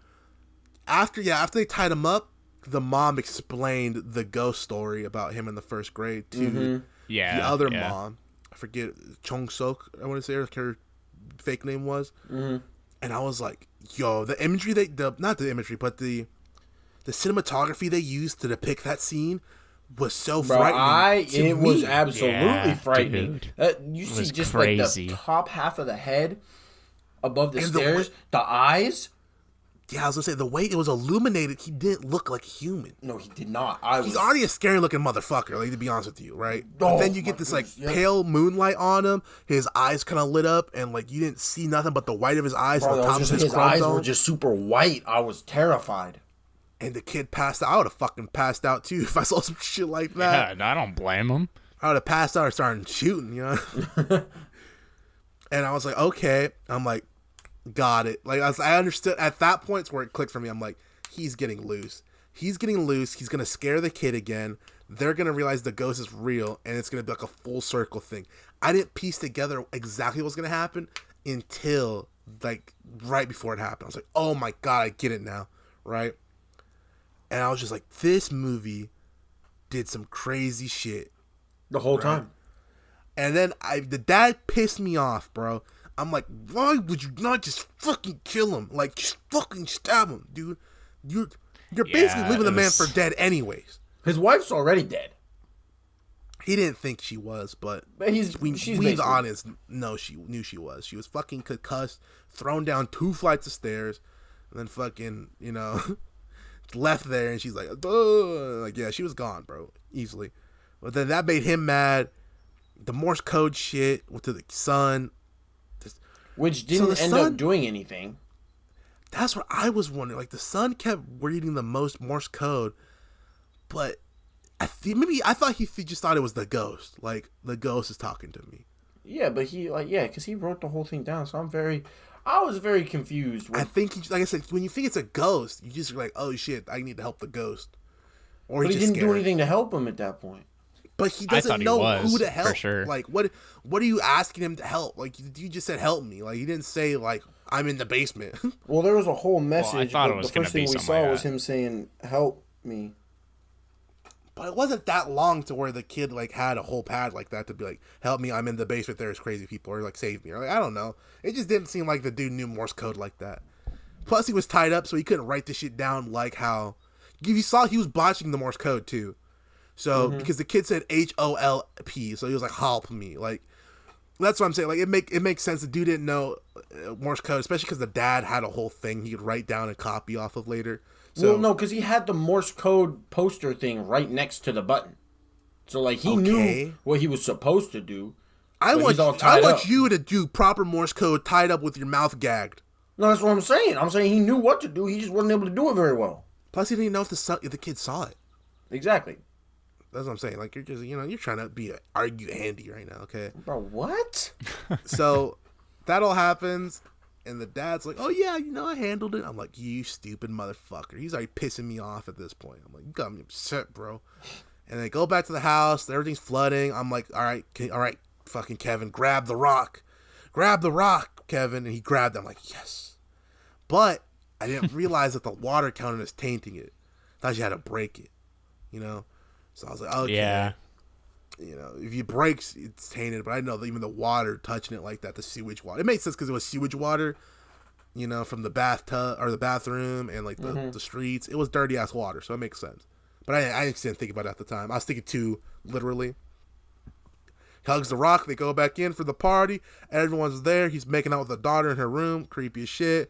Speaker 1: after they tied him up, the mom explained the ghost story about him in the first grade to
Speaker 2: Yeah,
Speaker 1: the other
Speaker 2: yeah.
Speaker 1: mom. I forget, Chung Sok, I want to say her fake name was. And I was like, yo, the imagery not the imagery, but the cinematography they used to depict that scene was so frightening.
Speaker 3: It was absolutely
Speaker 2: Yeah,
Speaker 3: frightening.
Speaker 2: dude.
Speaker 3: You
Speaker 2: It
Speaker 3: see
Speaker 2: was
Speaker 3: just
Speaker 2: crazy.
Speaker 3: like the top half of the head above the
Speaker 1: And
Speaker 3: stairs, the eyes.
Speaker 1: Yeah, I was gonna say, the way it was illuminated, he didn't look like human.
Speaker 3: No, he did not.
Speaker 1: He's already a scary looking motherfucker, like, to be honest with you, right?
Speaker 3: Oh,
Speaker 1: But then you get
Speaker 3: my
Speaker 1: this like
Speaker 3: goodness, yeah.
Speaker 1: pale moonlight on him, his eyes kind of lit up, and like you didn't see nothing but the white of his eyes
Speaker 3: Bro,
Speaker 1: on top of his
Speaker 3: his eyes were
Speaker 1: chrome.
Speaker 3: just super white. I was terrified.
Speaker 1: And the kid passed out. I would have fucking passed out too if I saw some shit like that.
Speaker 2: Yeah, no, I don't blame him.
Speaker 1: I would have passed out or started shooting, you know? And I was like, okay. I'm like, got it. Like I understood at that point where it clicked for me. I'm like, he's getting loose. He's getting loose. He's gonna scare the kid again. They're gonna realize the ghost is real, and it's gonna be like a full circle thing. I didn't piece together exactly what's gonna happen until like right before it happened. I was like, oh my god, I get it now, right? And I was just like, this movie did some crazy shit
Speaker 3: the whole time.
Speaker 1: And then the dad pissed me off, bro. I'm like, why would you not just fucking kill him? Like, just fucking stab him, dude. You're basically leaving the man for dead anyways.
Speaker 3: His wife's already dead.
Speaker 1: He didn't think she was, but
Speaker 3: she's
Speaker 1: honest. No, she knew she was. She was fucking concussed, thrown down 2 flights of stairs, and then fucking, left there. And she's like, ugh. Like, yeah, she was gone, bro, easily. But then that made him mad. The Morse code shit went to the son.
Speaker 3: Which didn't end up doing anything.
Speaker 1: That's what I was wondering. Like, the son kept reading the most Morse code, but I thought he just thought it was the ghost. Like, the ghost is talking to me.
Speaker 3: Yeah, but because he wrote the whole thing down. So I was very confused.
Speaker 1: I think, like I said, when you think it's a ghost, you just are like, oh shit, I need to help the ghost.
Speaker 3: Or but he didn't do anything to help him at that point.
Speaker 1: But he doesn't know who to help.
Speaker 2: For sure.
Speaker 1: Like, what are you asking him to help? Like, you just said help me. Like, he didn't say, like, I'm in the basement.
Speaker 3: Well, there was a whole message.
Speaker 2: Well, I thought it was
Speaker 3: the first thing we saw was him saying, help me.
Speaker 1: But it wasn't that long to where the kid, like, had a whole pad like that to be like, help me, I'm in the basement, there's crazy people, or, like, save me. Or, like, I don't know. It just didn't seem like the dude knew Morse code like that. Plus, he was tied up, so he couldn't write the shit down like how... You saw he was botching the Morse code, too. So, because the kid said HOLP, so he was like, help me. Like, that's what I'm saying. Like, it makes sense. The dude didn't know Morse code, especially because the dad had a whole thing he could write down and copy off of later. So,
Speaker 3: well, no, because he had the Morse code poster thing right next to the button. So, like, he knew what he was supposed to do.
Speaker 1: I want you to do proper Morse code tied up with your mouth gagged.
Speaker 3: No, that's what I'm saying. I'm saying he knew what to do. He just wasn't able to do it very well.
Speaker 1: Plus, he didn't even know if the kid saw it.
Speaker 3: Exactly.
Speaker 1: That's what I'm saying. Like, you're just, you're trying to argue Andy right now, okay?
Speaker 3: Bro, what?
Speaker 1: So, that all happens, and the dad's like, oh, yeah, I handled it. I'm like, you stupid motherfucker. He's already pissing me off at this point. I'm like, you got me upset, bro. And they go back to the house. Everything's flooding. I'm like, all right, fucking Kevin, grab the rock. Grab the rock, Kevin. And he grabbed it. I'm like, yes. But I didn't realize that the water counted as tainting it. I thought you had to break it, So I was like, okay. Yeah. If you break, it's tainted. But I know that even the water touching it like that, the sewage water. It made sense because it was sewage water, from the bathtub or the bathroom and like the streets. It was dirty ass water, so it makes sense. But I just didn't think about it at the time. I was thinking too literally. He hugs the rock. They go back in for the party. Everyone's there. He's making out with the daughter in her room. Creepy as shit.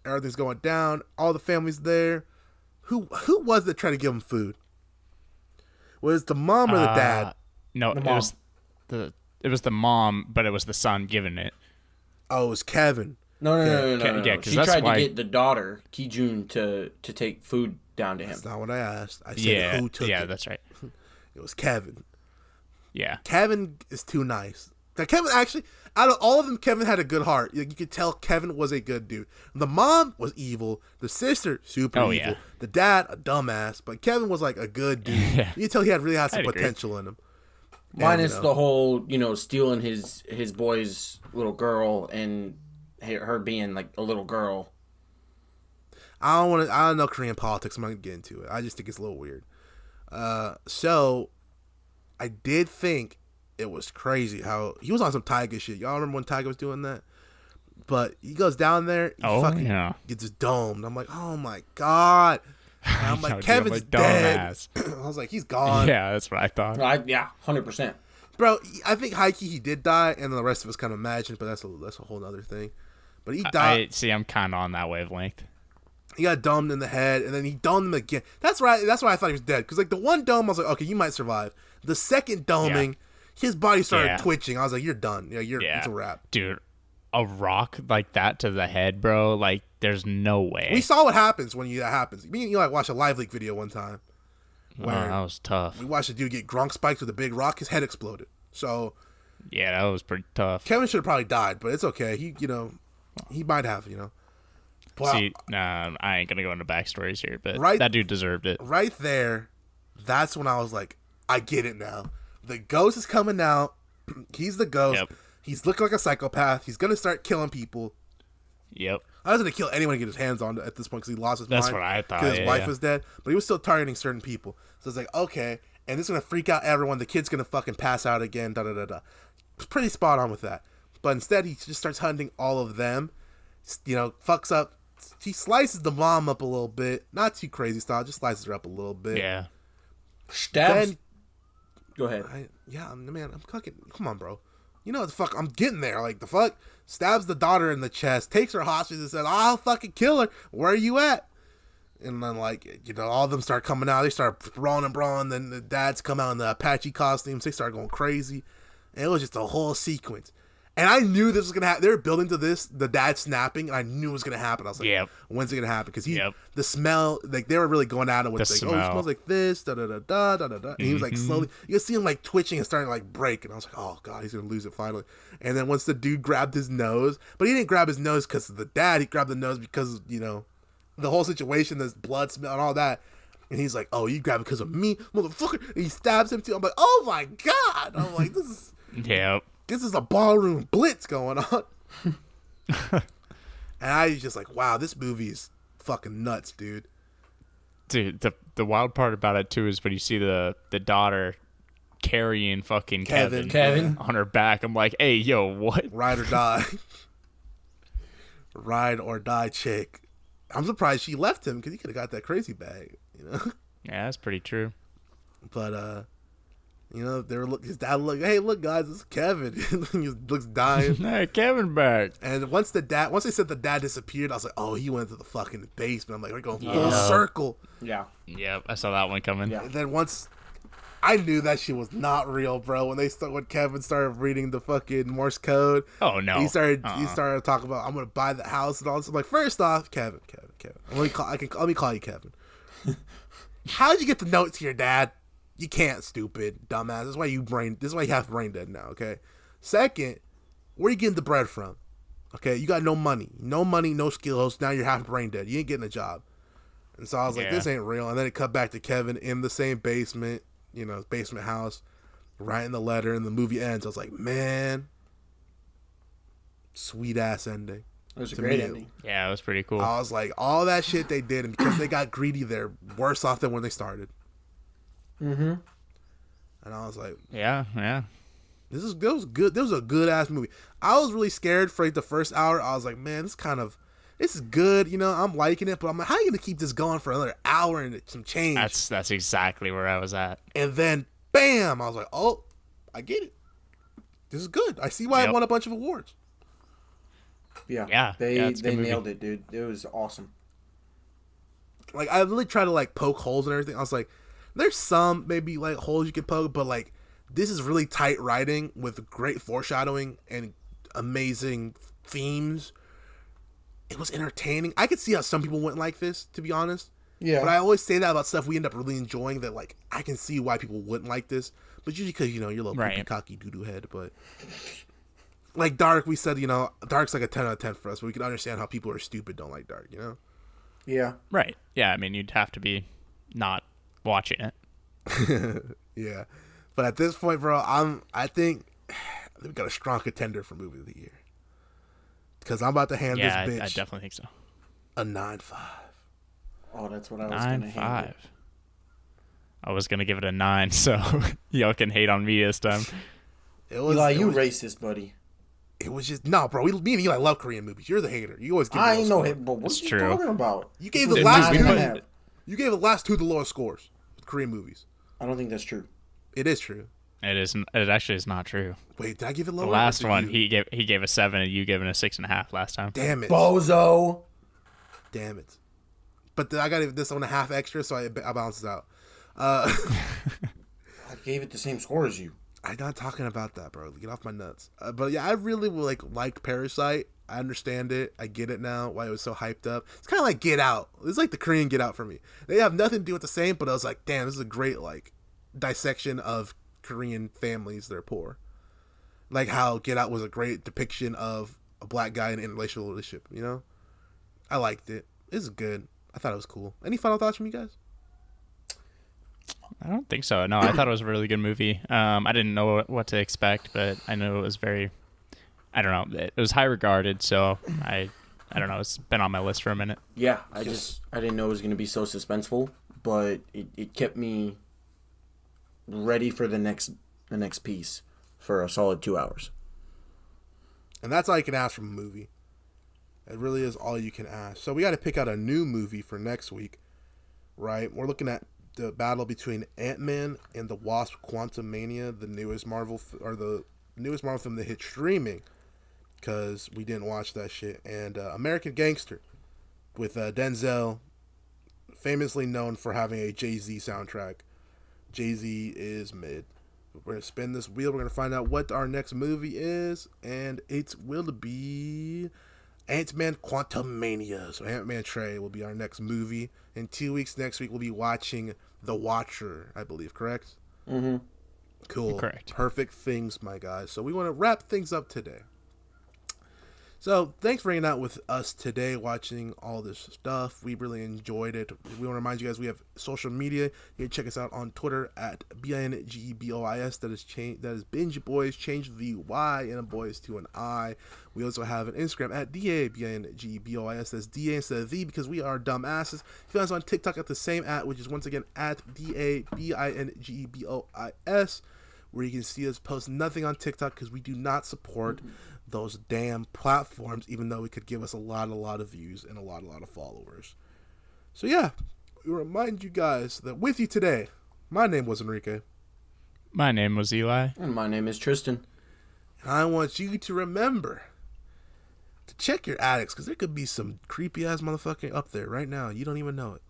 Speaker 1: Everything's going down. All the family's there. Who was that trying to give him food? Was it the mom or the dad?
Speaker 2: No, it was the mom, but it was the son giving it.
Speaker 1: Oh, it was Kevin.
Speaker 3: No. Yeah, she tried to get the daughter, Ki-jun, to take food down to him.
Speaker 1: That's not what I asked. I said who took it.
Speaker 2: Yeah, that's right.
Speaker 1: It was Kevin.
Speaker 2: Yeah.
Speaker 1: Kevin is too nice. Now, Kevin, actually, out of all of them, Kevin had a good heart. You could tell Kevin was a good dude. The mom was evil. The sister, super evil. Yeah. The dad, a dumbass. But Kevin was like a good dude. Yeah. You could tell he had some potential in him.
Speaker 3: Minus the whole, stealing his boy's little girl and her being like a little girl.
Speaker 1: I don't know Korean politics. I'm not going to get into it. I just think it's a little weird. So, I did think it was crazy how he was on some Tyga shit. Y'all remember when Tyga was doing that? But he goes down there, gets domed. I'm like, oh my god. And I'm like, Kevin's dead. I was like, he's gone.
Speaker 2: Yeah, that's what I thought.
Speaker 3: 100%.
Speaker 1: Bro, I think high-key he did die, and the rest of us kind of imagined, but that's a whole other thing. But he died.
Speaker 2: I'm kind of on that wavelength.
Speaker 1: He got domed in the head, and then he domed him again. That's why I thought he was dead. Because like the one dome, I was like, okay, you might survive. The second doming, his body started twitching. I was like, you're done. It's a wrap.
Speaker 2: Dude, a rock like that to the head, bro, like, there's no way.
Speaker 1: We saw what happens when that happens. Me and you watched a Live Leak video one time.
Speaker 2: Where that was tough.
Speaker 1: We watched a dude get grunk spiked with a big rock. His head exploded. So,
Speaker 2: yeah, that was pretty tough.
Speaker 1: Kevin should have probably died, but it's okay. He, He might have, you know. But
Speaker 2: See, nah, I ain't gonna go into backstories here, but
Speaker 1: Right-
Speaker 2: that dude deserved it.
Speaker 1: right there, that's when I was like, I get it now. The ghost is coming out. He's the ghost.
Speaker 2: Yep.
Speaker 1: He's looking like a psychopath. He's gonna start killing people.
Speaker 2: Yep.
Speaker 1: I was gonna kill anyone to get his hands on at this point because he lost his
Speaker 2: That's
Speaker 1: mind.
Speaker 2: what I thought,
Speaker 1: Because his
Speaker 2: yeah,
Speaker 1: wife
Speaker 2: yeah.
Speaker 1: was dead, but he was still targeting certain people. So it's like, okay, and this is gonna freak out everyone. The kid's gonna fucking pass out again. Da da da da. It's pretty spot on with that. But instead, he just starts hunting all of them. You know, fucks up. He slices the mom up a little bit, not too crazy style. Just slices her up a little bit.
Speaker 2: Yeah.
Speaker 3: Stabs.
Speaker 1: Then,
Speaker 3: Go ahead.
Speaker 1: man, I'm fucking. Come on, bro. You know what the fuck? I'm getting there. Like the fuck. Stabs the daughter in the chest, takes her hostage, and says, "I'll fucking kill her. Where are you at?" And then, like, you know, all of them start coming out. They start brawling and brawling. Then the dads come out in the Apache costumes. They start going crazy. And it was just a whole sequence. And I knew this was going to happen. They were building to this, the dad snapping, and I knew it was going to happen. I was like,
Speaker 2: Yep.
Speaker 1: when's it going to happen? Because
Speaker 2: Yep.
Speaker 1: the smell, like, they were really going at it with,
Speaker 2: The
Speaker 1: like,
Speaker 2: smell.
Speaker 1: oh, it smells like this, da-da-da-da, da-da-da. And he was, like, slowly, you could see him, like, twitching and starting to, like, break. And I was like, oh, God, he's going to lose it finally. And then once the dude grabbed his nose, but he didn't grab his nose because of the dad. He grabbed the nose because, you know, the whole situation, this blood smell and all that. And he's like, oh, you grabbed it because of me, motherfucker. And he stabs him, too. I'm like, oh, my God. I'm like,
Speaker 2: Yep.
Speaker 1: this is a ballroom blitz going on. And I was just like, wow, this movie is fucking nuts, dude.
Speaker 2: Dude, the wild part about it too is when you see the daughter carrying fucking Kevin on her back. I'm like, hey, yo, what?
Speaker 1: Ride or die. Ride or die chick. I'm surprised she left him because he could have got that crazy bag, you know?
Speaker 2: Yeah, that's pretty true.
Speaker 1: But, you know, his dad look, hey, look, guys, it's Kevin. He looks dying.
Speaker 2: Hey, Kevin back.
Speaker 1: And once they said the dad disappeared, I was like, oh, he went to the fucking basement. I'm like, we're going full circle.
Speaker 3: Yeah.
Speaker 2: Yep, I saw that one coming.
Speaker 3: Yeah.
Speaker 1: And then once I knew that shit was not real, bro. When Kevin started reading the fucking Morse code,
Speaker 2: Oh no.
Speaker 1: he started talking about, I'm gonna buy the house and all this. I'm like, first off, Kevin. Let me call you Kevin. How'd you get the note to your dad? You can't, stupid dumbass. This is why you have brain dead now. Okay. Second, where you getting the bread from? Okay, you got no money, no skills. Now you're half brain dead. You ain't getting a job. And so I was like, this ain't real. And then it cut back to Kevin in the same basement, you know, basement house, writing the letter, and the movie ends. I was like, man, sweet ass ending.
Speaker 3: It was a
Speaker 1: To
Speaker 3: great
Speaker 1: me,
Speaker 3: ending.
Speaker 2: Yeah, it was pretty cool.
Speaker 1: I was like, all that shit they did, and because they got greedy, they're worse off than when they started.
Speaker 3: Mm-hmm.
Speaker 1: And I was like,
Speaker 2: Yeah.
Speaker 1: this was good. This was a good ass movie. I was really scared for like the first hour. I was like, man, this is good. You know, I'm liking it, but I'm like, how are you gonna keep this going for another hour and some change?
Speaker 2: That's exactly where I was at.
Speaker 1: And then, bam! I was like, oh, I get it. This is good. I see why it won a bunch of awards.
Speaker 2: Yeah,
Speaker 3: They
Speaker 2: it's a good movie.
Speaker 3: nailed it, dude. It was awesome.
Speaker 1: Like, I really try to like poke holes and everything. I was like, there's some maybe like holes you can poke, but like this is really tight writing with great foreshadowing and amazing themes. It was entertaining. I could see how some people wouldn't like this, to be honest.
Speaker 3: Yeah.
Speaker 1: But I always say that about stuff we end up really enjoying. That like I can see why people wouldn't like this, but usually because you know you're a little
Speaker 2: Right.
Speaker 1: poopy cocky doo doo head. But like Dark, we said, you know, Dark's like a 10 out of 10 for us. But we can understand how people who are stupid don't like Dark. You know.
Speaker 3: Yeah.
Speaker 2: Right. Yeah, I mean, you'd have to be not watching it.
Speaker 1: Yeah, but at this point, bro, I think we got a strong contender for movie of the year because I'm about to hand this bitch
Speaker 2: I definitely think so.
Speaker 1: a 9.5.
Speaker 3: Oh, that's what I was going to hand
Speaker 2: 9.5.
Speaker 3: it.
Speaker 2: I was gonna give it a 9, so y'all can hate on me this time.
Speaker 1: It was
Speaker 3: Eli,
Speaker 1: it
Speaker 3: you
Speaker 1: was,
Speaker 3: racist, buddy.
Speaker 1: It was just no, bro. Me and Eli love Korean movies. You're the hater. You always give.
Speaker 3: I
Speaker 1: me
Speaker 3: ain't
Speaker 1: low
Speaker 3: no
Speaker 1: score.
Speaker 3: hate, but what
Speaker 2: It's
Speaker 3: are you
Speaker 2: true.
Speaker 3: talking about?
Speaker 1: You gave
Speaker 3: This
Speaker 1: the
Speaker 3: is
Speaker 1: last
Speaker 3: nine
Speaker 1: two.
Speaker 3: and a half.
Speaker 1: You gave the last two the lowest scores with Korean movies.
Speaker 3: I don't think that's true.
Speaker 1: It is true.
Speaker 2: It actually is not true.
Speaker 1: Wait, did I give it lower?
Speaker 2: The last one he gave a 7, and you gave it a 6.5 last time.
Speaker 1: Damn it.
Speaker 3: Bozo.
Speaker 1: Damn it. But I got this on a half extra, so I balances out.
Speaker 3: I gave it the same score as you.
Speaker 1: I'm not talking about that, bro. Get off my nuts. But yeah, I really like Parasite. I understand it. I get it now. Why it was so hyped up. It's kind of like Get Out. It's like the Korean Get Out for me. They have nothing to do with the same, but I was like, damn, this is a great like dissection of Korean families that are poor. Like how Get Out was a great depiction of a black guy in an interracial relationship. You know, I liked it. It's good. I thought it was cool. Any final thoughts from you guys?
Speaker 2: I don't think so. No, I thought it was a really good movie. I didn't know what to expect, but I knew it was very. I don't know. It was high regarded, so I don't know. It's been on my list for a minute.
Speaker 3: Yeah, I didn't know it was going to be so suspenseful, but it kept me ready for the next piece for a solid 2 hours.
Speaker 1: And that's all you can ask from a movie. It really is all you can ask. So we got to pick out a new movie for next week, right? We're looking at the battle between Ant-Man and the Wasp: Quantumania, the newest Marvel film that hit streaming, because we didn't watch that shit, and American Gangster with Denzel, famously known for having a Jay-Z soundtrack. Jay-Z is mid. We're going to spin this wheel. We're going to find out what our next movie is, and it will be Ant-Man Quantumania. So Ant-Man Trey will be our next movie. In 2 weeks, next week, we'll be watching The Watcher, I believe, correct?
Speaker 3: Mm-hmm.
Speaker 1: Cool.
Speaker 2: Correct.
Speaker 1: Perfect things, my guys. So we want to wrap things up today. So thanks for hanging out with us today, watching all this stuff. We really enjoyed it. We want to remind you guys we have social media. You can check us out on Twitter at BINGBOIS. That is Binge Boys. Change the Y in a boys to an I. We also have an Instagram at DABINGBOIS. That's DA instead of the, because we are dumbasses. Find us on TikTok at the same which is once again at DABINGBOIS, where you can see us post nothing on TikTok because we do not support those damn platforms, even though it could give us a lot of views and a lot of followers. So yeah, we remind you guys that with you today, my name was Enrique.
Speaker 2: My name was Eli.
Speaker 3: And my name is Tristan.
Speaker 1: And I want you to remember to check your addicts, because there could be some creepy ass motherfucker up there right now. You don't even know it.